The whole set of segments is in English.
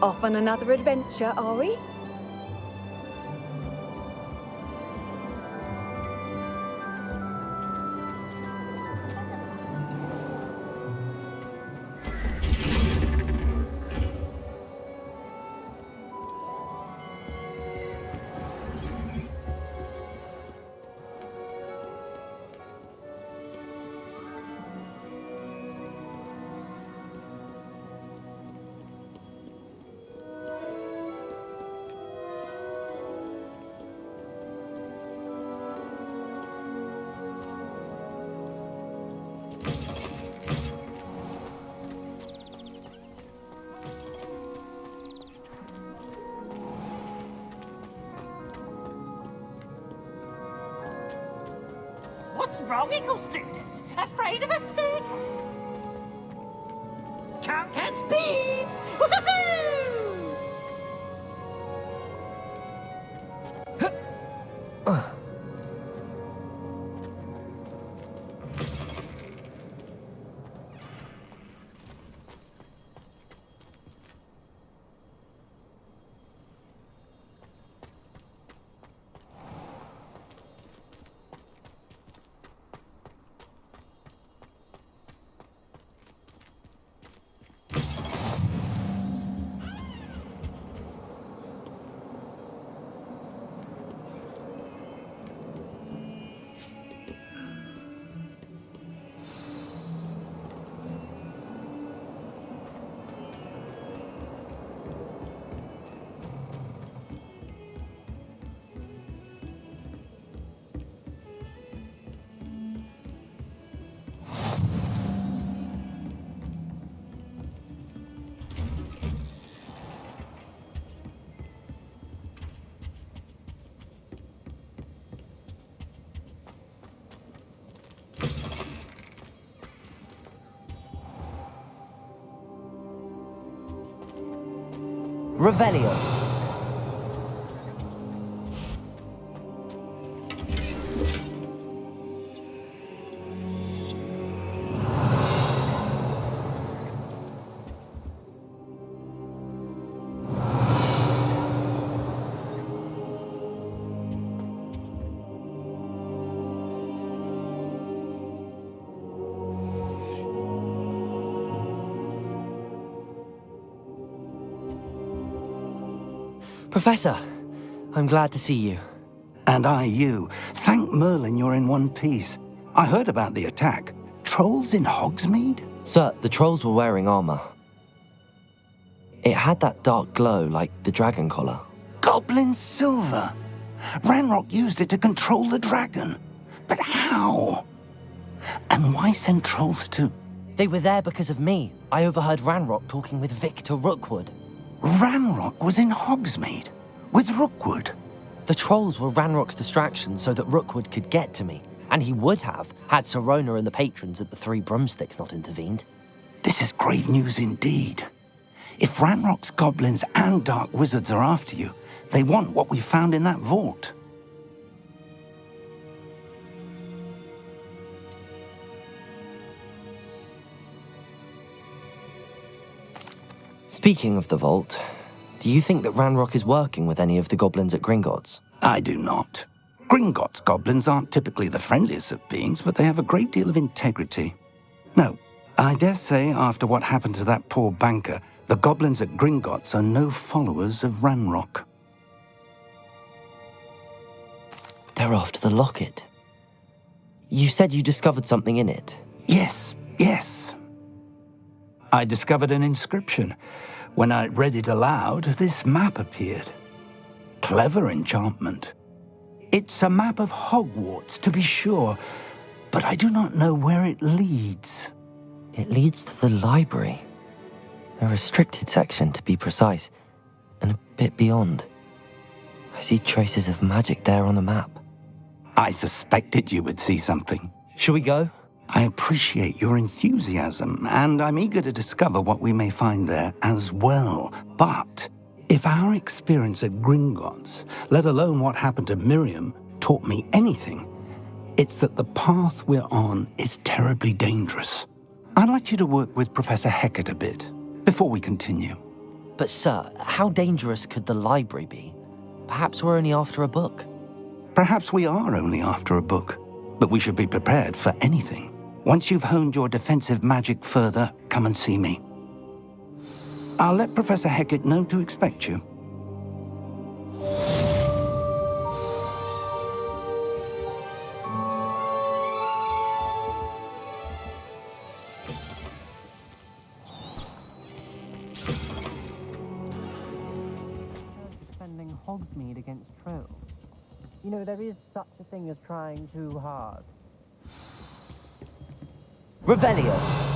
Off on another adventure, are we? What's wrong, Eagle students? Afraid of a stick? Can't catch beeps! Woohoo! Revelio. Professor, I'm glad to see you. And I you. Thank Merlin you're in one piece. I heard about the attack. Trolls in Hogsmeade? Sir, the trolls were wearing armor. It had that dark glow like the dragon collar. Goblin silver! Ranrock used it to control the dragon. But how? And why send trolls to... They were there because of me. I overheard Ranrock talking with Victor Rookwood. Ranrock was in Hogsmeade? With Rookwood? The trolls were Ranrock's distraction so that Rookwood could get to me. And he would have, had Sirona and the patrons at the Three Broomsticks not intervened. This is grave news indeed. If Ranrock's goblins and dark wizards are after you, they want what we found in that vault. Speaking of the vault, do you think that Ranrock is working with any of the goblins at Gringotts? I do not. Gringotts goblins aren't typically the friendliest of beings, but they have a great deal of integrity. No, I dare say after what happened to that poor banker, the goblins at Gringotts are no followers of Ranrock. They're after the locket. You said you discovered something in it. Yes. I discovered an inscription. When I read it aloud, this map appeared. Clever enchantment. It's a map of Hogwarts, to be sure, but I do not know where it leads. It leads to the library. A restricted section, to be precise, and a bit beyond. I see traces of magic there on the map. I suspected you would see something. Shall we go? I appreciate your enthusiasm, and I'm eager to discover what we may find there as well. But if our experience at Gringotts, let alone what happened to Miriam, taught me anything, it's that the path we're on is terribly dangerous. I'd like you to work with Professor Hecat a bit before we continue. But sir, how dangerous could the library be? Perhaps we're only after a book. Perhaps we are only after a book, but we should be prepared for anything. Once you've honed your defensive magic further, come and see me. I'll let Professor Hecat know to expect you. Defending Hogsmeade against trolls. You know, there is such a thing as trying too hard. Revelio!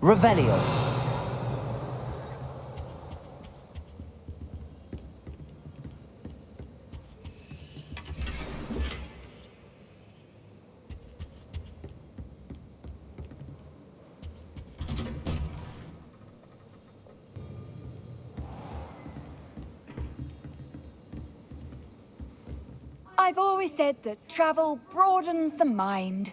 Revelio! I've always said that travel broadens the mind.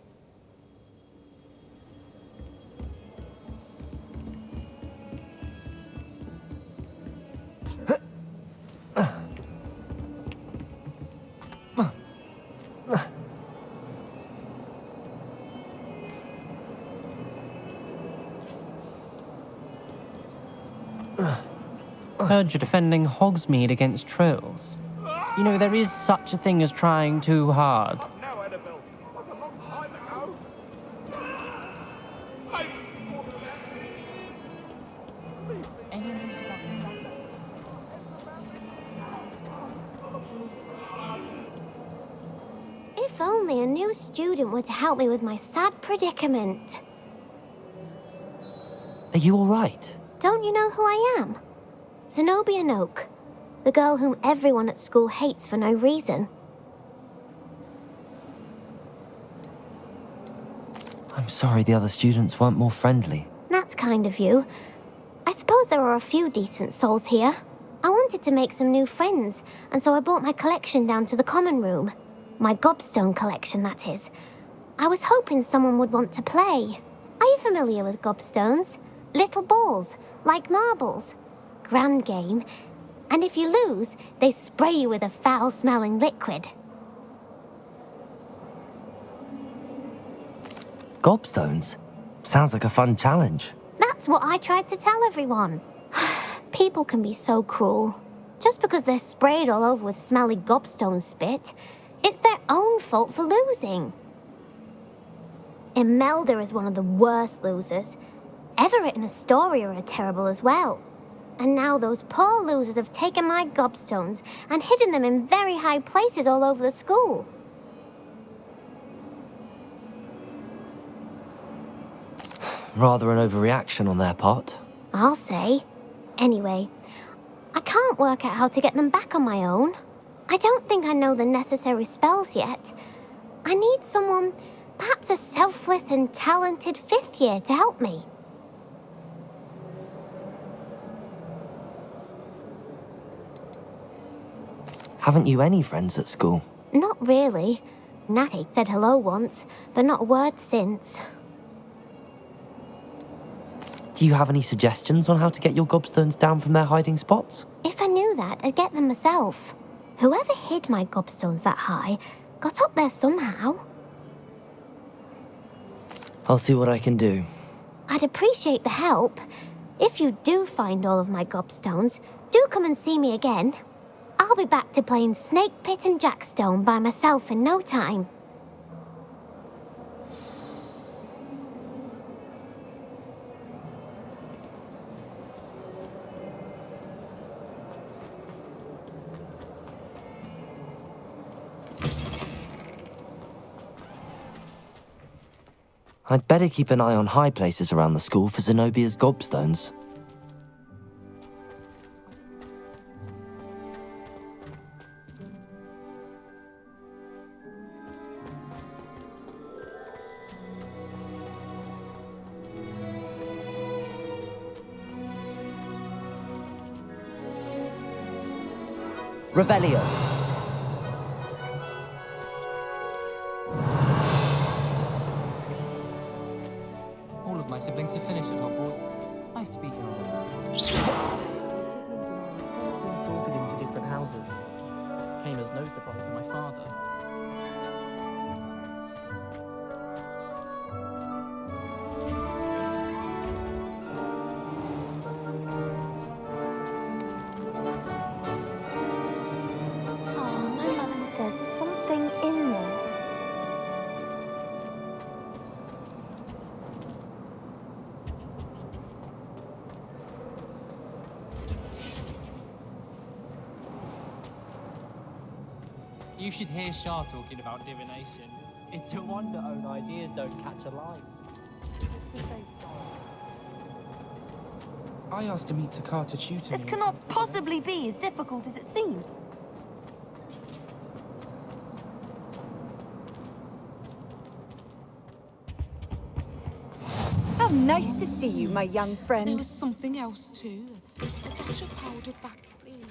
Heard you're defending Hogsmeade against trolls. You know, there is such a thing as trying too hard. No, Annabelle. That was a long time ago. If only a new student were to help me with my sad predicament. Are you alright? Don't you know who I am? Zenobia Noak, the girl whom everyone at school hates for no reason. I'm sorry the other students weren't more friendly. That's kind of you. I suppose there are a few decent souls here. I wanted to make some new friends, and so I brought my collection down to the common room. My gobstone collection, that is. I was hoping someone would want to play. Are you familiar with gobstones? Little balls, like marbles. Grand game. And if you lose, they spray you with a foul-smelling liquid. Gobstones? Sounds like a fun challenge. That's what I tried to tell everyone. People can be so cruel. Just because they're sprayed all over with smelly gobstone spit, it's their own fault for losing. Imelda is one of the worst losers. Everett and Astoria are terrible as well. And now those poor losers have taken my gobstones and hidden them in very high places all over the school. Rather an overreaction on their part. I'll say. Anyway, I can't work out how to get them back on my own. I don't think I know the necessary spells yet. I need someone, perhaps a selfless and talented fifth year to help me. Haven't you any friends at school? Not really. Natty said hello once, but not a word since. Do you have any suggestions on how to get your gobstones down from their hiding spots? If I knew that, I'd get them myself. Whoever hid my gobstones that high got up there somehow. I'll see what I can do. I'd appreciate the help. If you do find all of my gobstones, do come and see me again. I'll be back to playing Snake Pit and Jackstone by myself in no time. I'd better keep an eye on high places around the school for Zenobia's gobstones. Revelio. All of my siblings have finished at Hogwarts. Nice to meet you all. Sorted into different houses. Came as no surprise to my father. Oh, my mum. There's something in there. You should hear Shah talking about divination. It's a wonder Onai's ears don't catch a lie. I asked to meet Takar to tutor This me. cannot possibly be as difficult as it seems. How nice to see you, my young There friend. was something else too. A dash of powdered bat spleen.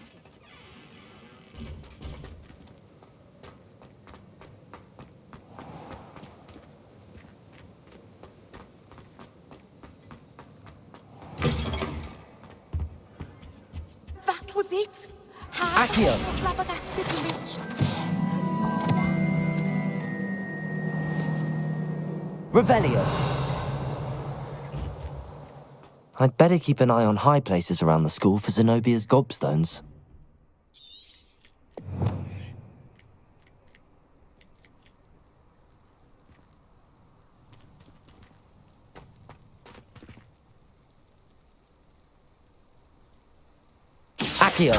That was it. Accio. Flabbergasted lich. Revelio. I'd better keep an eye on high places around the school for Zenobia's gobstones. Accio!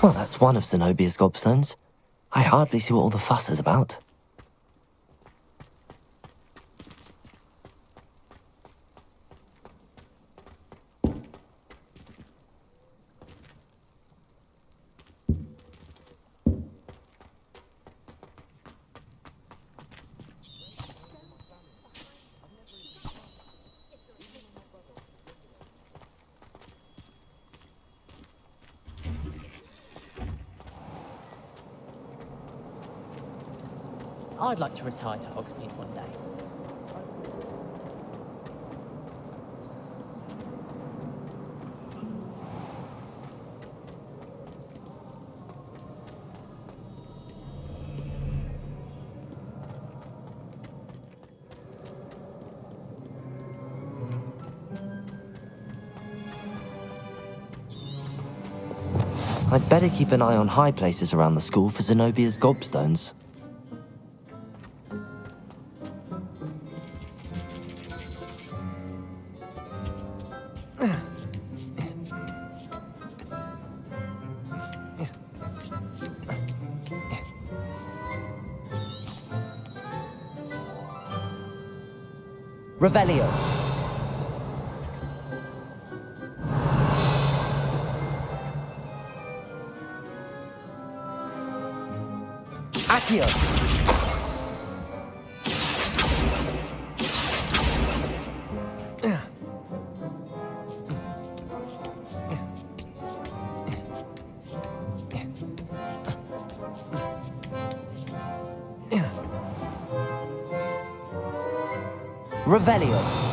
Well, that's one of Zenobia's gobstones. I hardly see what all the fuss is about. I'd like to retire to Hogsmeade one day. I'd better keep an eye on high places around the school for Zenobia's gobstones. Revelio. Accio. Revelio.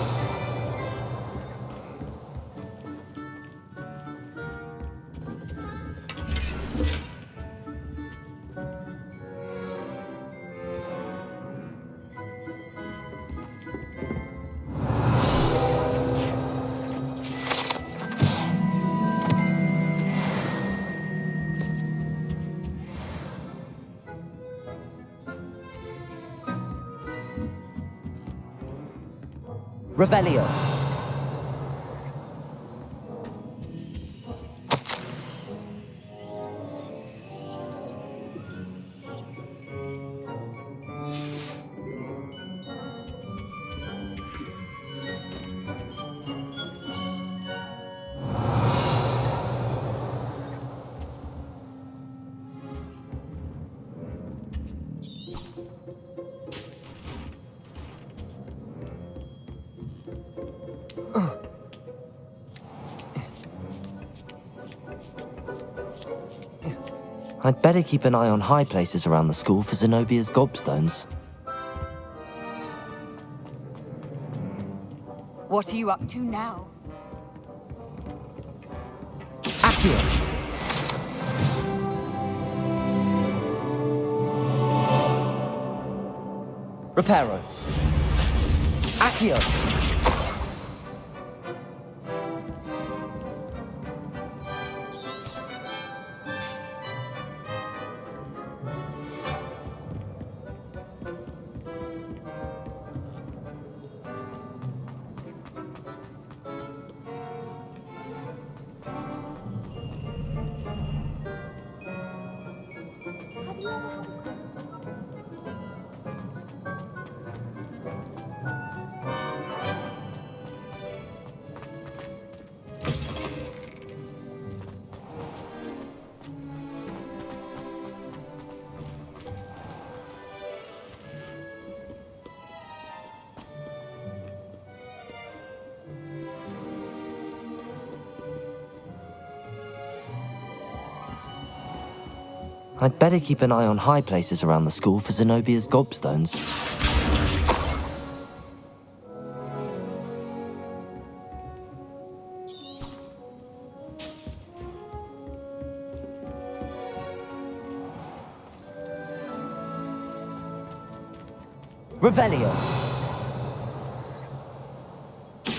Revelio. I'd better keep an eye on high places around the school for Zenobia's gobstones. What are you up to now? Accio! Reparo! Accio! I'd better keep an eye on high places around the school for Zenobia's gobstones. Revelio!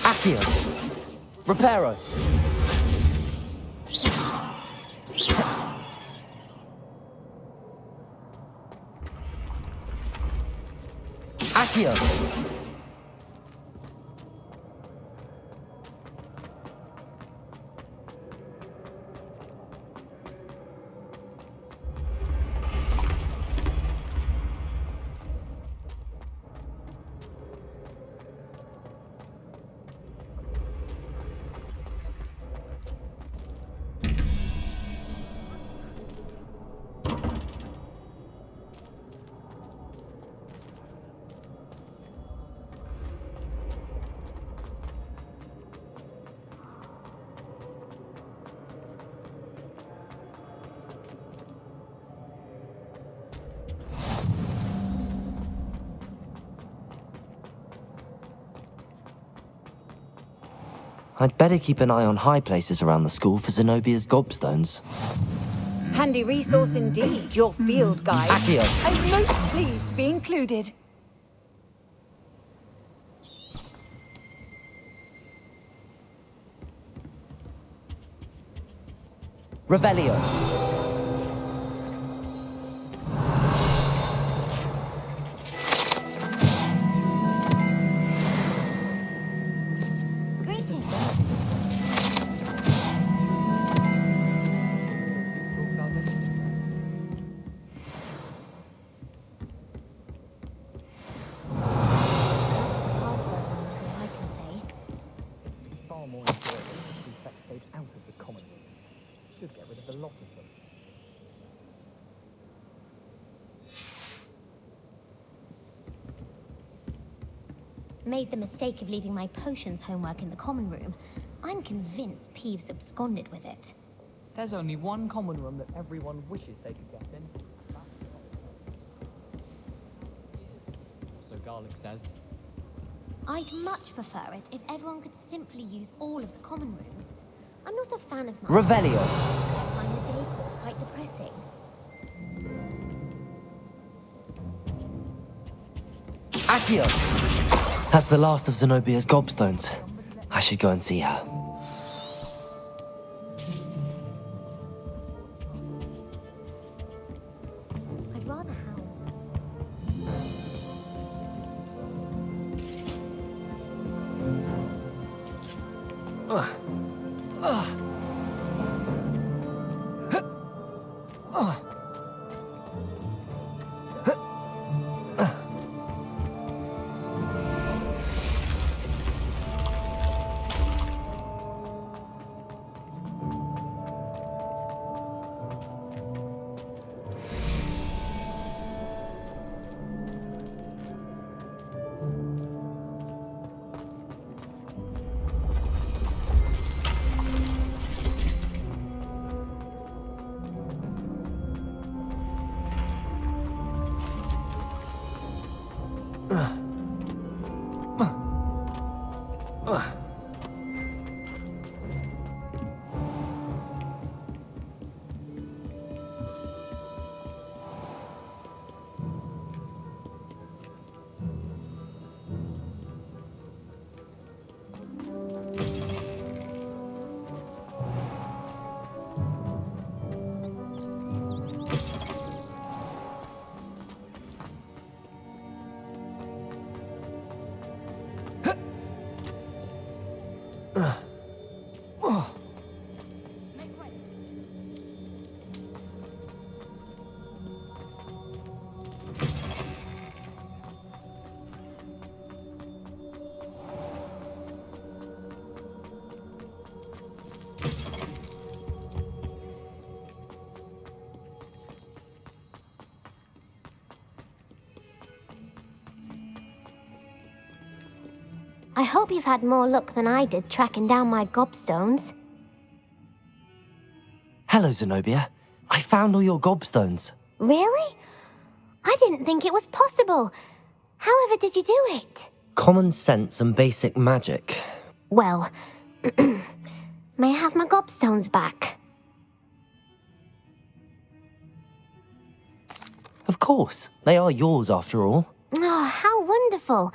Accio! Reparo! Accio! I'd better keep an eye on high places around the school for Zenobia's gobstones. Handy resource indeed, your field guide. Accio! I'm most pleased to be included. Revelio! Far more enjoyable to see spectators out of the common room. Should get rid of the lot of them. Made the mistake of leaving my potions homework in the common room. I'm convinced Peeves absconded with it. There's only one common room that everyone wishes they could get in. So Garlic says. I'd much prefer it if everyone could simply use all of the common rooms. I'm not a fan of Revelio! I find the decor quite depressing. Accio! That's the last of Zenobia's gobstones. I should go and see her. I'd rather howl. I hope you've had more luck than I did tracking down my gobstones. Hello, Zenobia. I found all your gobstones. Really? I didn't think it was possible. However did you do it? Common sense and basic magic. Well, may I have my gobstones back? Of course. They are yours after all. Oh, how wonderful.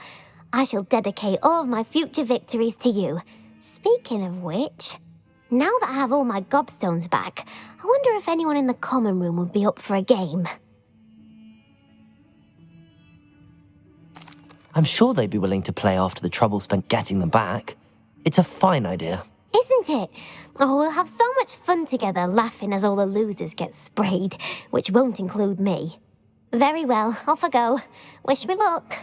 I shall dedicate all of my future victories to you. Speaking of which, now that I have all my gobstones back, I wonder if anyone in the common room would be up for a game. I'm sure they'd be willing to play after the trouble spent getting them back. It's a fine idea. Isn't it? Oh, we'll have so much fun together laughing as all the losers get sprayed, which won't include me. Very well, off I go. Wish me luck.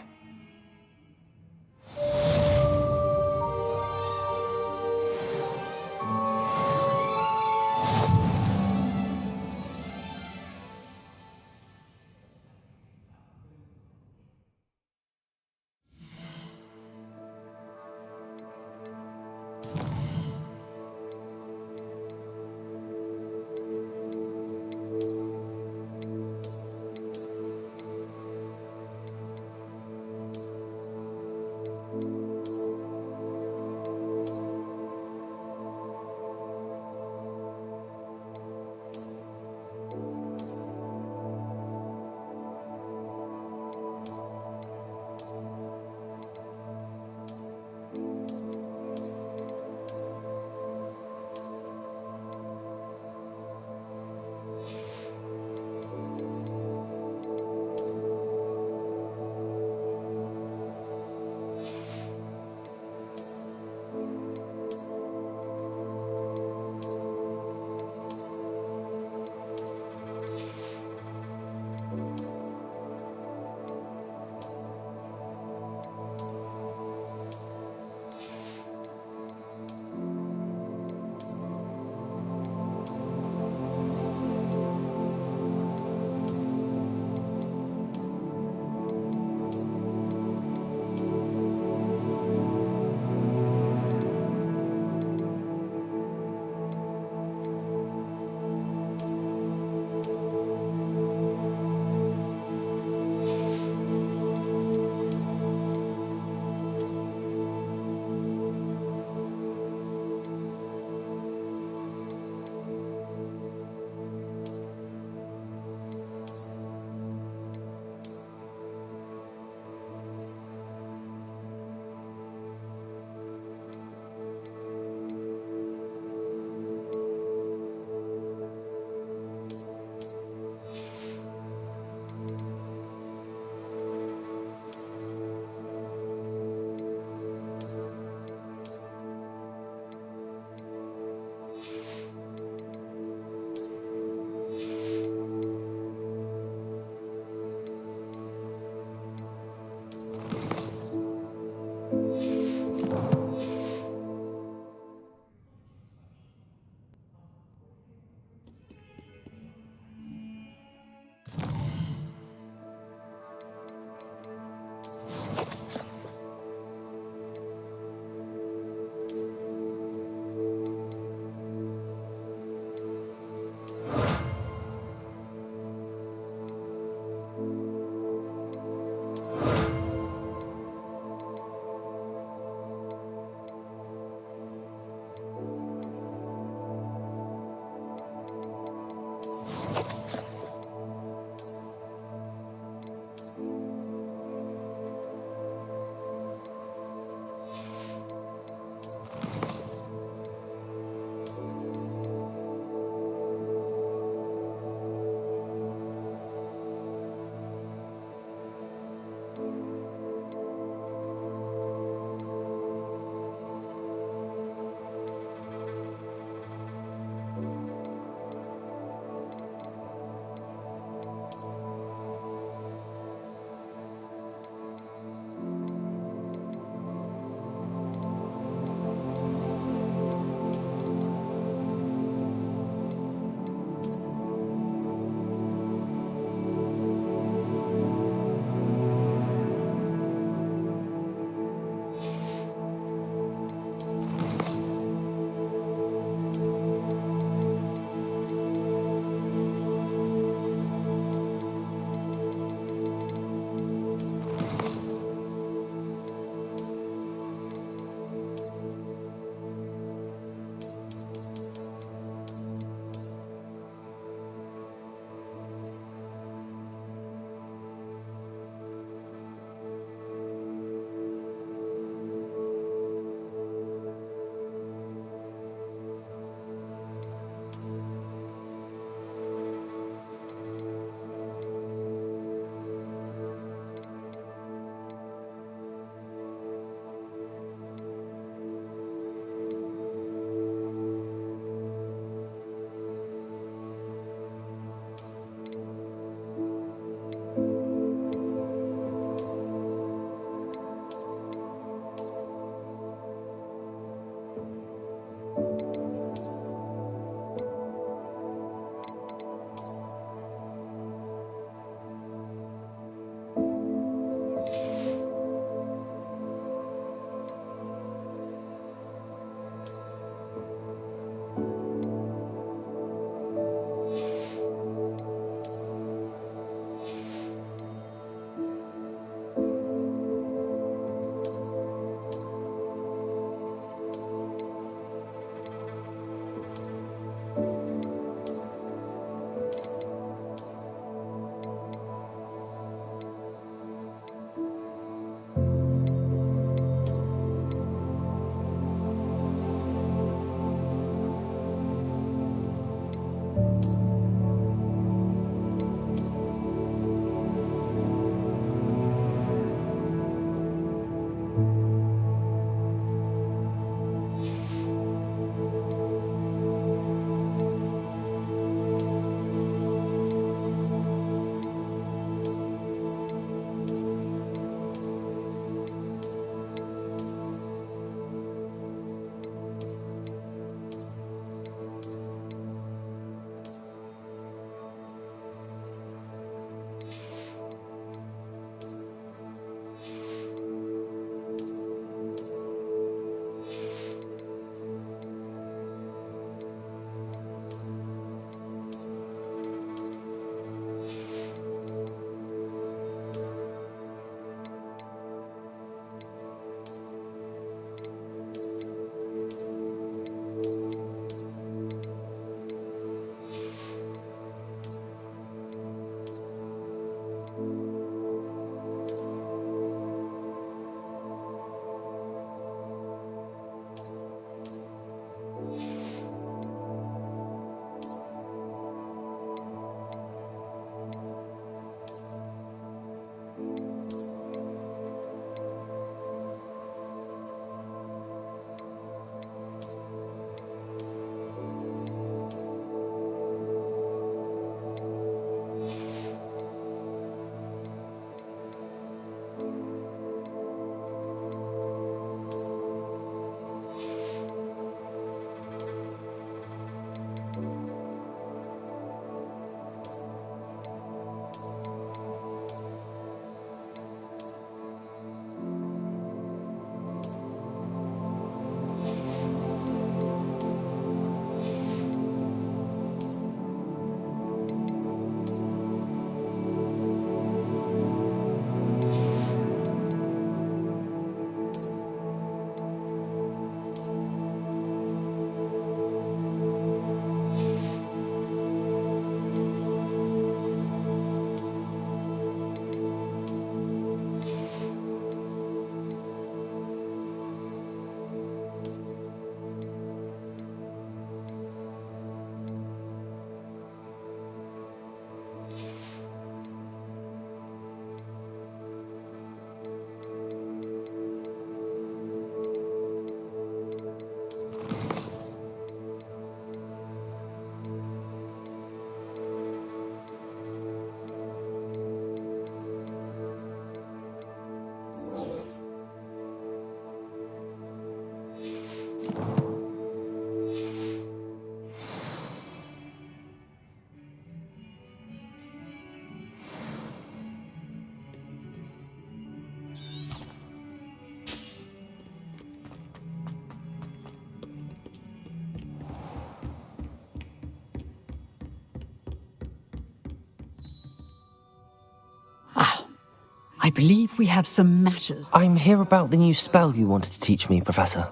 believe we have some matters. I'm here about the new spell you wanted to teach me, Professor.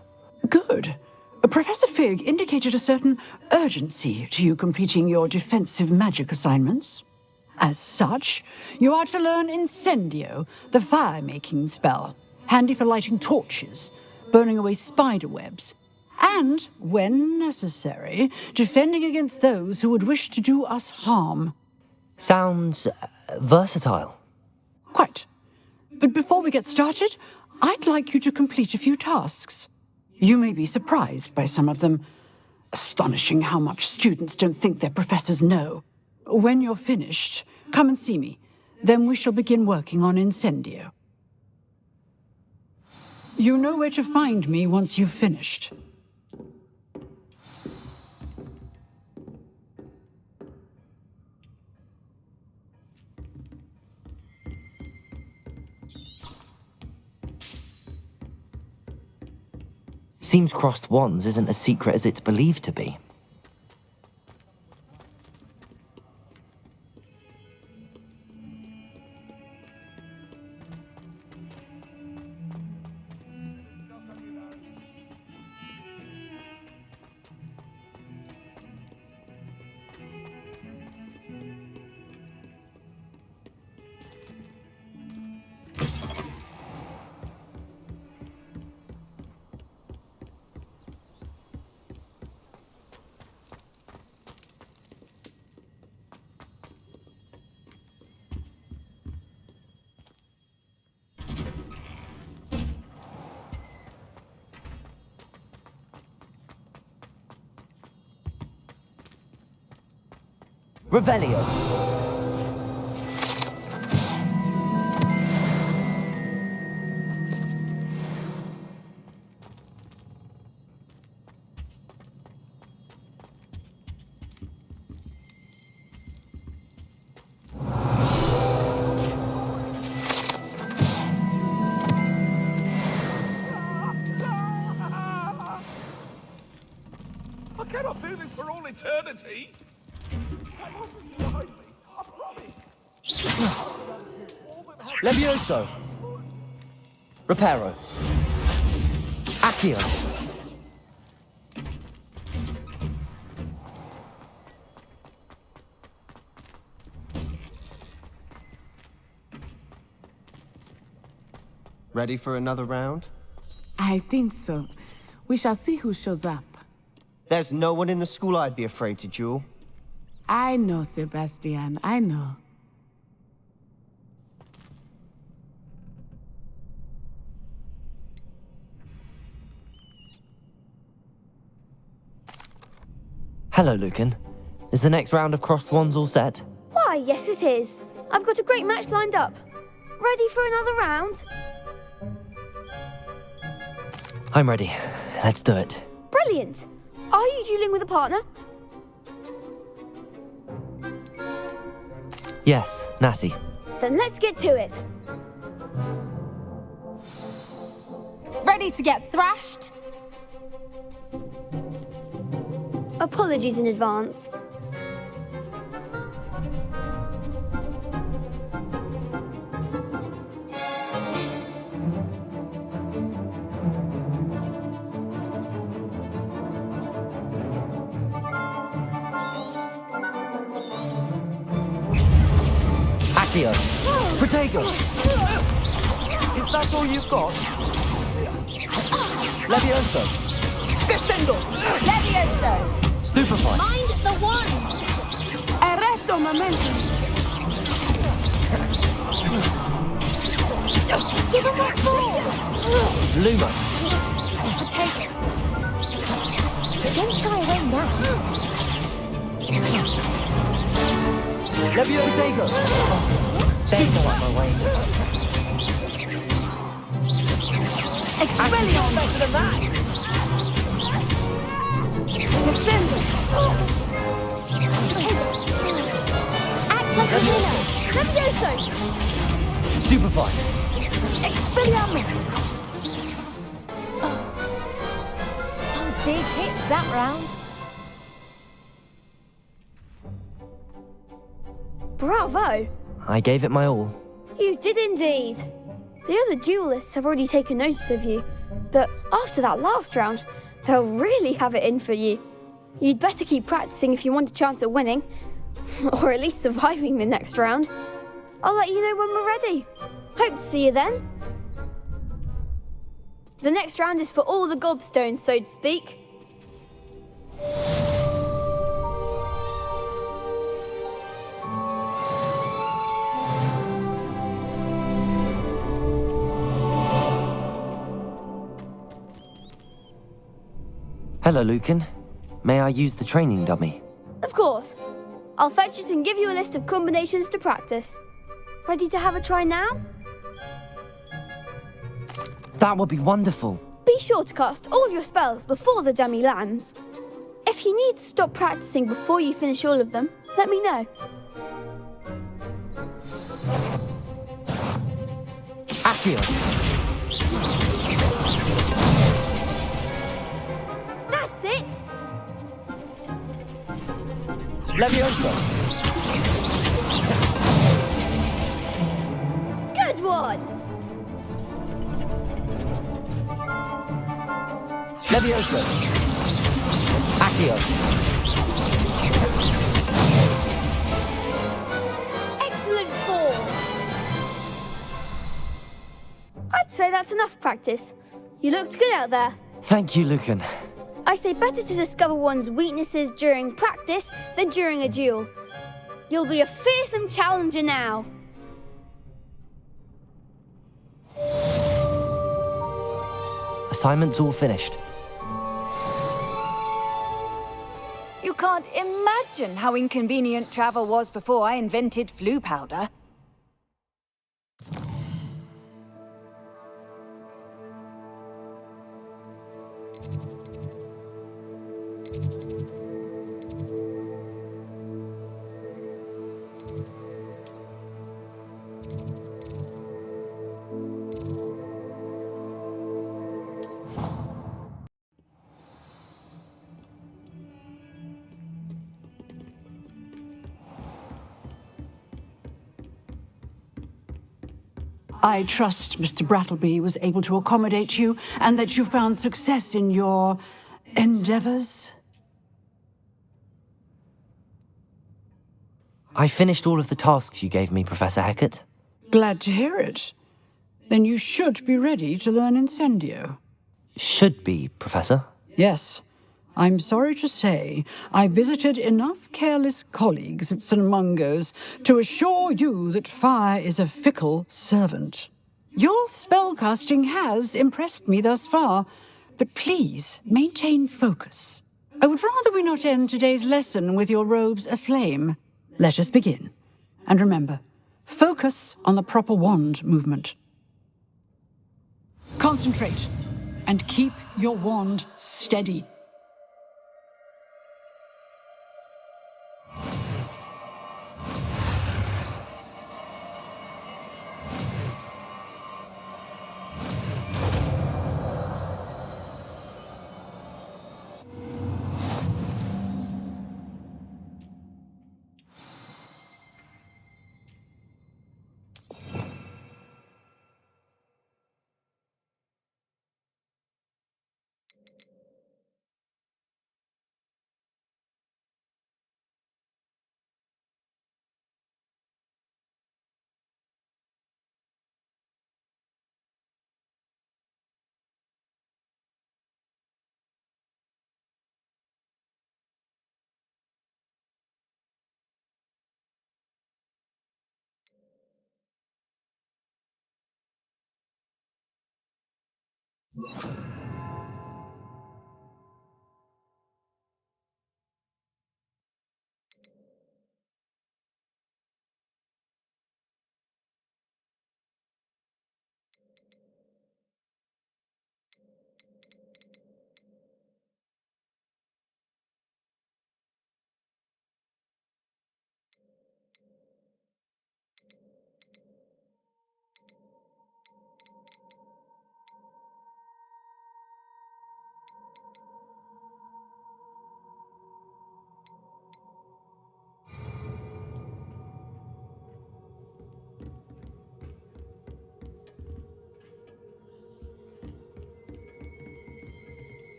Good. Professor Fig indicated a certain urgency to you completing your defensive magic assignments. As such, you are to learn Incendio, the fire-making spell, handy for lighting torches, burning away spider webs, and, when necessary, defending against those who would wish to do us harm. Sounds versatile. Quite. But before we get started, I'd like you to complete a few tasks. You may be surprised by some of them. Astonishing how much students don't think their professors know. When you're finished, come and see me. Then we shall begin working on Incendio. You know where to find me once you've finished. Seems crossed wands isn't as secret as it's believed to be. Revelio. I cannot do this for all eternity. Levioso. Reparo. Accio. Ready for another round? I think so. We shall see who shows up. There's no one in the school I'd be afraid to duel. I know, Sebastian, I know. Hello, Lucan. Is the next round of crossed wands all set? Why, yes it is. I've got a great match lined up. Ready for another round? I'm ready. Let's do it. Brilliant. Are you dueling with a partner? Yes, Natty. Then let's get to it. Ready to get thrashed? Apologies in advance. Accio. Protego. Is that all you've got? Levioso. Descendo! Levioso! Stupefy. Mind the one! Arresto momentum! Give him that ball! Luma. Potato. Don't shy away now. Levio Protego. Stay out of my way. Expelliarmus! Better than that! Descendo! Act like a winner! Levioso! Stupefy. Expelliarmus! Some big hits that round. Bravo! I gave it my all. You did indeed. The other duelists have already taken notice of you, but after that last round, they'll really have it in for you. You'd better keep practicing if you want a chance at winning, or at least surviving the next round. I'll let you know when we're ready. Hope to see you then. The next round is for all the gobstones, so to speak. Hello, Lucan. May I use the training dummy? Of course. I'll fetch it and give you a list of combinations to practice. Ready to have a try now? That would be wonderful. Be sure to cast all your spells before the dummy lands. If you need to stop practicing before you finish all of them, let me know. Accio! That's it! Leviosa! Good one! Leviosa! Accio! Excellent form! I'd say that's enough practice. You looked good out there. Thank you, Lucan. I say better to discover one's weaknesses during practice than during a duel. You'll be a fearsome challenger now. Assignments all finished. You can't imagine how inconvenient travel was before I invented flu powder. I trust Mr. Brattleby was able to accommodate you and that you found success in your endeavors. I finished all of the tasks you gave me, Professor Hecat. Glad to hear it. Then you should be ready to learn Incendio. Should be, Professor. Yes. I'm sorry to say, I visited enough careless colleagues at St. Mungo's to assure you that fire is a fickle servant. Your spellcasting has impressed me thus far, but please maintain focus. I would rather we not end today's lesson with your robes aflame. Let us begin. And remember, focus on the proper wand movement. Concentrate, and keep your wand steady.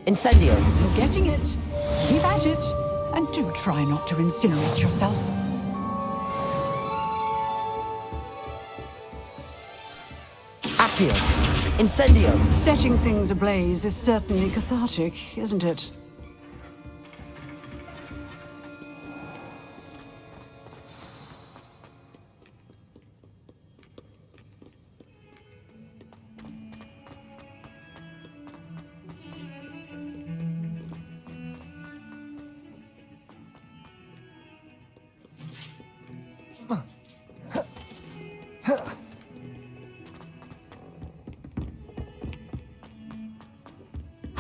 Incendio! You're getting it. Keep at it. And do try not to incinerate yourself. Accio! Incendio! Setting things ablaze is certainly cathartic, isn't it?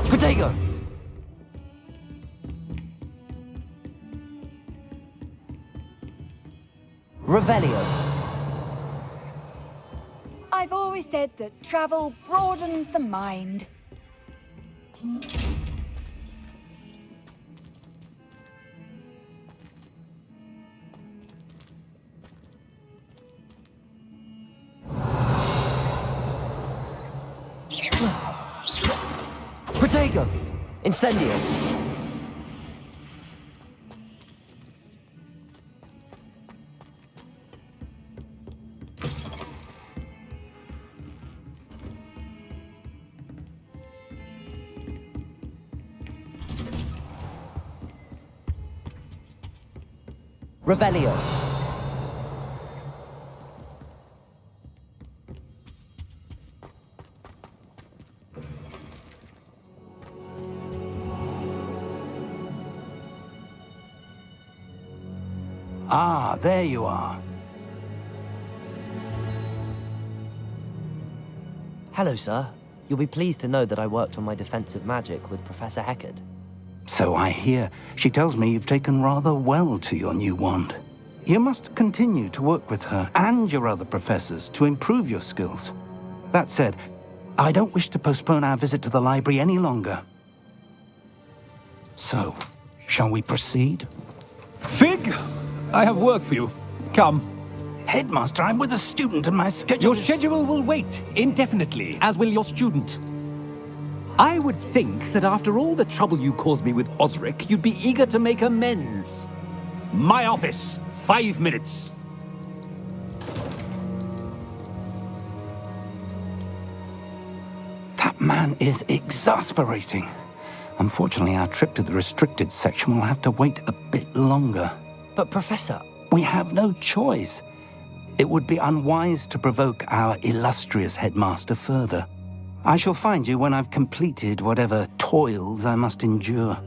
Protego! Revelio! I've always said that travel broadens the mind. Protego! Incendio! Revelio! Ah, there you are. Hello, sir. You'll be pleased to know that I worked on my defensive magic with Professor Heckard. So I hear. She tells me you've taken rather well to your new wand. You must continue to work with her and your other professors to improve your skills. That said, I don't wish to postpone our visit to the library any longer. So, shall we proceed? Fig, I have work for you. Come. Headmaster, I'm with a student and my schedule Your schedule will wait indefinitely, as will your student. I would think that after all the trouble you caused me with Osric, you'd be eager to make amends. My office, 5 minutes. That man is exasperating. Unfortunately, our trip to the restricted section will have to wait a bit longer. But, Professor... We have no choice. It would be unwise to provoke our illustrious headmaster further. I shall find you when I've completed whatever toils I must endure.